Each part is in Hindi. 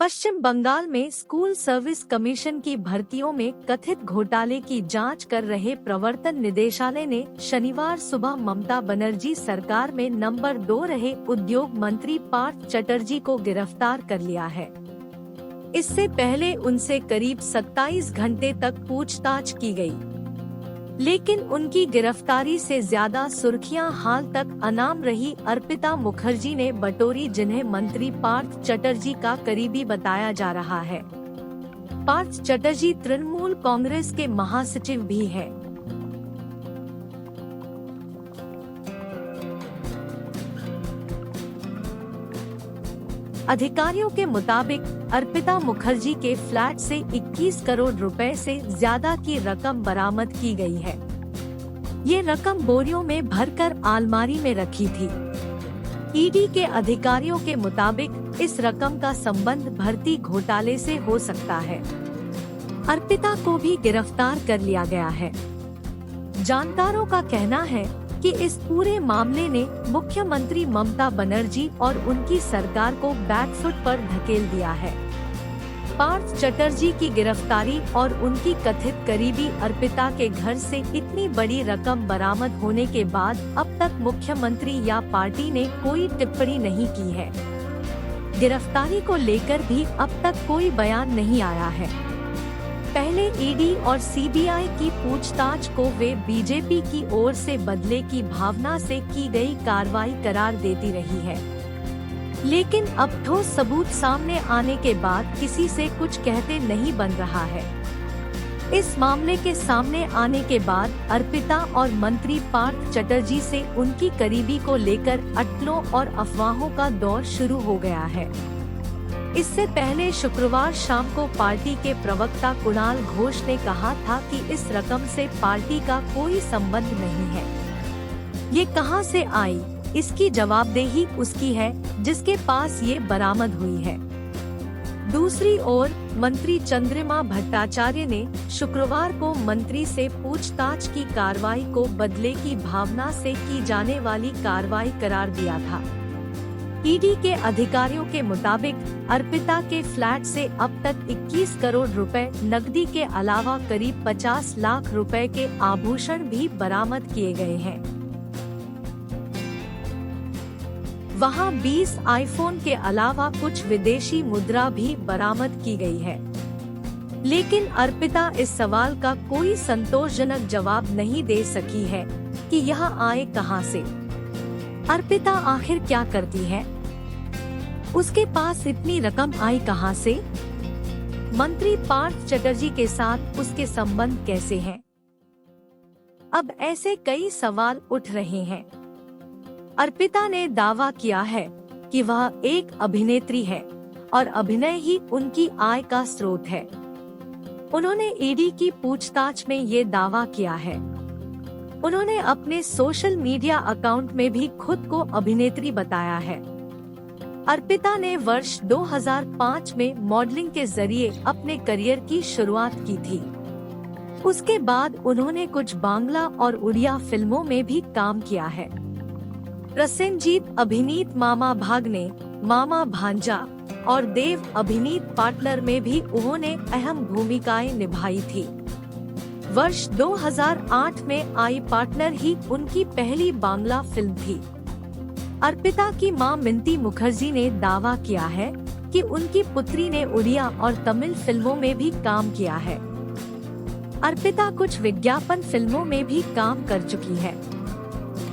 पश्चिम बंगाल में स्कूल सर्विस कमीशन की भर्तियों में कथित घोटाले की जांच कर रहे प्रवर्तन निदेशालय ने शनिवार सुबह ममता बनर्जी सरकार में नंबर 2 रहे उद्योग मंत्री पार्थ चटर्जी को गिरफ्तार कर लिया है। इससे पहले उनसे करीब 27 घंटे तक पूछताछ की गई, लेकिन उनकी गिरफ्तारी से ज्यादा सुर्खियां हाल तक अनाम रही अर्पिता मुखर्जी ने बटोरी, जिन्हें मंत्री पार्थ चटर्जी का करीबी बताया जा रहा है। पार्थ चटर्जी तृणमूल कांग्रेस के महासचिव भी हैं। अधिकारियों के मुताबिक अर्पिता मुखर्जी के फ्लैट से 21 करोड़ रुपए से ज्यादा की रकम बरामद की गई है। ये रकम बोरियों में भरकर अलमारी में रखी थी। ईडी के अधिकारियों के मुताबिक इस रकम का संबंध भर्ती घोटाले से हो सकता है। अर्पिता को भी गिरफ्तार कर लिया गया है। जानकारों का कहना है कि इस पूरे मामले ने मुख्यमंत्री ममता बनर्जी और उनकी सरकार को बैकफुट पर धकेल दिया है। पार्थ चटर्जी की गिरफ्तारी और उनकी कथित करीबी अर्पिता के घर से इतनी बड़ी रकम बरामद होने के बाद अब तक मुख्यमंत्री या पार्टी ने कोई टिप्पणी नहीं की है। गिरफ्तारी को लेकर भी अब तक कोई बयान नहीं आया है। पहले ईडी और सीबीआई की पूछताछ को वे बीजेपी की ओर से बदले की भावना से की गई कार्रवाई करार देती रही है, लेकिन अब ठोस सबूत सामने आने के बाद किसी से कुछ कहते नहीं बन रहा है। इस मामले के सामने आने के बाद अर्पिता और मंत्री पार्थ चटर्जी से उनकी करीबी को लेकर अटकलों और अफवाहों का दौर शुरू हो गया है। इससे पहले शुक्रवार शाम को पार्टी के प्रवक्ता कुणाल घोष ने कहा था कि इस रकम से पार्टी का कोई संबंध नहीं है। ये कहां से आई, इसकी जवाबदेही उसकी है जिसके पास ये बरामद हुई है। दूसरी ओर मंत्री चंद्रिमा भट्टाचार्य ने शुक्रवार को मंत्री से पूछताछ की कार्रवाई को बदले की भावना से की जाने वाली कार्रवाई करार दिया था। ईडी के अधिकारियों के मुताबिक अर्पिता के फ्लैट से अब तक 21 करोड़ रुपए नकदी के अलावा करीब 50 लाख रुपए के आभूषण भी बरामद किए गए हैं। वहां 20 आईफोन के अलावा कुछ विदेशी मुद्रा भी बरामद की गई है। लेकिन अर्पिता इस सवाल का कोई संतोषजनक जवाब नहीं दे सकी है कि यह आए कहां से। अर्पिता आखिर क्या करती है? उसके पास इतनी रकम आई कहां से? मंत्री पार्थ चटर्जी के साथ उसके संबंध कैसे हैं? अब ऐसे कई सवाल उठ रहे हैं। अर्पिता ने दावा किया है कि वह एक अभिनेत्री है और अभिनय ही उनकी आय का स्रोत है। उन्होंने ईडी की पूछताछ में ये दावा किया है। उन्होंने अपने सोशल मीडिया अकाउंट में भी खुद को अभिनेत्री बताया है। अर्पिता ने वर्ष 2005 में मॉडलिंग के जरिए अपने करियर की शुरुआत की थी। उसके बाद उन्होंने कुछ बांग्ला और उड़िया फिल्मों में भी काम किया है। प्रसेनजीत अभिनीत मामा भाग्ने, मामा भांजा और देव अभिनीत पार्टनर में भी उन्होंने अहम भूमिकाएं निभाई थी। वर्ष 2008 में आई पार्टनर ही उनकी पहली बांग्ला फिल्म थी। अर्पिता की मां मिंती मुखर्जी ने दावा किया है कि उनकी पुत्री ने उड़िया और तमिल फिल्मों में भी काम किया है। अर्पिता कुछ विज्ञापन फिल्मों में भी काम कर चुकी है।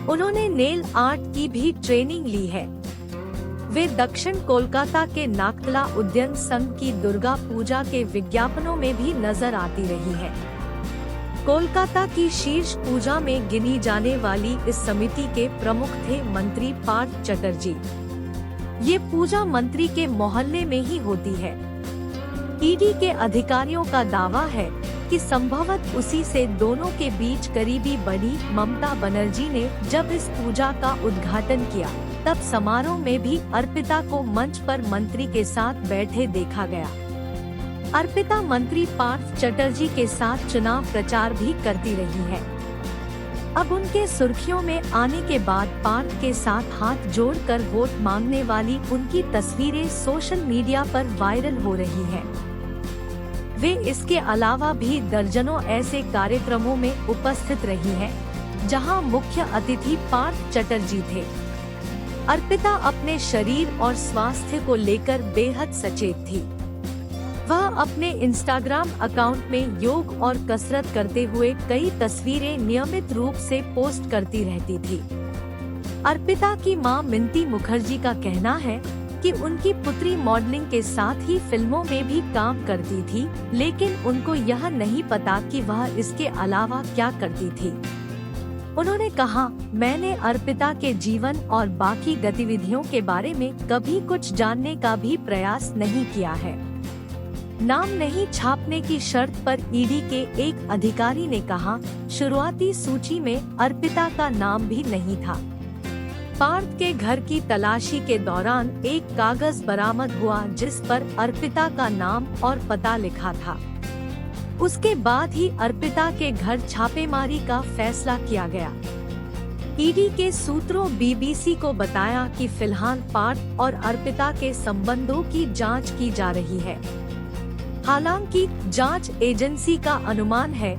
उन्होंने नेल आर्ट की भी ट्रेनिंग ली है। वे दक्षिण कोलकाता के नागतला उद्यान संघ की दुर्गा पूजा के विज्ञापनों में भी नजर आती रही है। कोलकाता की शीर्ष पूजा में गिनी जाने वाली इस समिति के प्रमुख थे मंत्री पार्थ चटर्जी। ये पूजा मंत्री के मोहल्ले में ही होती है। ईडी के अधिकारियों का दावा है कि संभवतः उसी से दोनों के बीच करीबी बढ़ी। ममता बनर्जी ने जब इस पूजा का उद्घाटन किया तब समारोह में भी अर्पिता को मंच पर मंत्री के साथ बैठे देखा गया। अर्पिता मंत्री पार्थ चटर्जी के साथ चुनाव प्रचार भी करती रही है। अब उनके सुर्खियों में आने के बाद पार्थ के साथ हाथ जोड़कर वोट मांगने वाली उनकी तस्वीरें सोशल मीडिया पर वायरल हो रही हैं। वे इसके अलावा भी दर्जनों ऐसे कार्यक्रमों में उपस्थित रही हैं, जहां मुख्य अतिथि पार्थ चटर्जी थे। अर्पिता अपने शरीर और स्वास्थ्य को लेकर बेहद सचेत थी। वह अपने इंस्टाग्राम अकाउंट में योग और कसरत करते हुए कई तस्वीरें नियमित रूप से पोस्ट करती रहती थी। अर्पिता की मां मिंती मुखर्जी का कहना है कि उनकी पुत्री मॉडलिंग के साथ ही फिल्मों में भी काम करती थी, लेकिन उनको यह नहीं पता कि वह इसके अलावा क्या करती थी। उन्होंने कहा, मैंने अर्पिता के जीवन और बाकी गतिविधियों के बारे में कभी कुछ जानने का भी प्रयास नहीं किया है। नाम नहीं छापने की शर्त पर ईडी के एक अधिकारी ने कहा, शुरुआती सूची में अर्पिता का नाम भी नहीं था। पार्थ के घर की तलाशी के दौरान एक कागज बरामद हुआ जिस पर अर्पिता का नाम और पता लिखा था। उसके बाद ही अर्पिता के घर छापेमारी का फैसला किया गया। ईडी के सूत्रों बीबीसी को बताया कि फिलहाल पार्थ और अर्पिता के संबंधों की जांच की जा रही है। हालांकि जांच एजेंसी का अनुमान है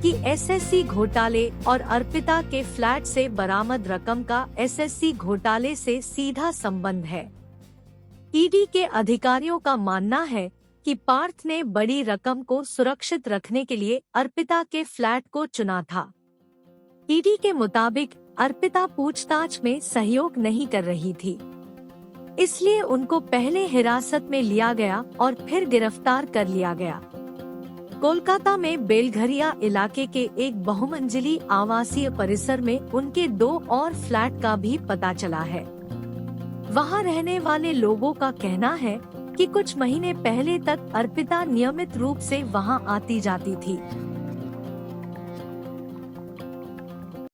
कि एसएससी घोटाले और अर्पिता के फ्लैट से बरामद रकम का एसएससी घोटाले से सीधा संबंध है। ईडी के अधिकारियों का मानना है कि पार्थ ने बड़ी रकम को सुरक्षित रखने के लिए अर्पिता के फ्लैट को चुना था। ईडी के मुताबिक अर्पिता पूछताछ में सहयोग नहीं कर रही थी, इसलिए उनको पहले हिरासत में लिया गया और फिर गिरफ्तार कर लिया गया। कोलकाता में बेलघरिया इलाके के एक बहुमंजिली आवासीय परिसर में उनके 2 और फ्लैट का भी पता चला है। वहां रहने वाले लोगों का कहना है कि कुछ महीने पहले तक अर्पिता नियमित रूप से वहां आती जाती थी।